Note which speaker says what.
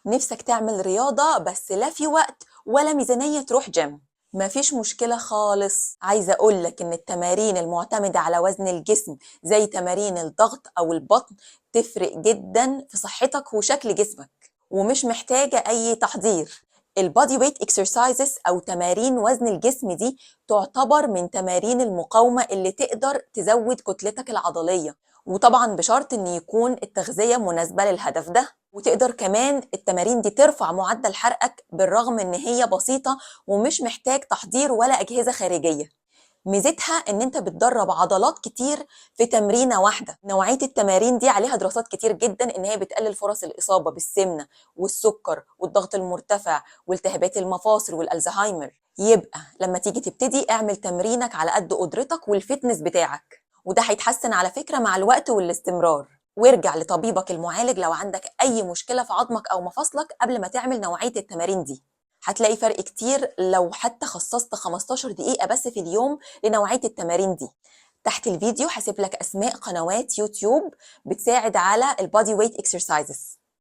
Speaker 1: نفسك تعمل رياضة بس لا في وقت ولا ميزانية تروح جيم. مفيش مشكلة خالص. عايزة أقولك إن التمارين المعتمدة على وزن الجسم زي تمارين الضغط أو البطن تفرق جدا في صحتك وشكل جسمك، ومش محتاجة أي تحضير. البادي ويت اكسرسايزز أو تمارين وزن الجسم دي تعتبر من تمارين المقاومة اللي تقدر تزود كتلتك العضلية، وطبعا بشرط إن يكون التغذية مناسبة للهدف ده. وتقدر كمان التمارين دي ترفع معدل حرقك بالرغم إن هي بسيطة ومش محتاج تحضير ولا أجهزة خارجية. ميزتها ان انت بتدرب عضلات كتير في تمرينة واحدة. نوعية التمارين دي عليها دراسات كتير جدا ان هي بتقلل فرص الاصابة بالسمنة والسكر والضغط المرتفع والتهابات المفاصل والالزهايمر. يبقى لما تيجي تبتدي اعمل تمرينك على قد قدرتك والفتنس بتاعك، وده هيتحسن على فكرة مع الوقت والاستمرار. وارجع لطبيبك المعالج لو عندك اي مشكلة في عظمك او مفاصلك قبل ما تعمل نوعية التمارين دي. هتلاقي فرق كتير لو حتى خصصت 15 دقيقة بس في اليوم لنوعية التمارين دي. تحت الفيديو هسيب لك أسماء قنوات يوتيوب بتساعد على البادي ويت اكسرسايزز.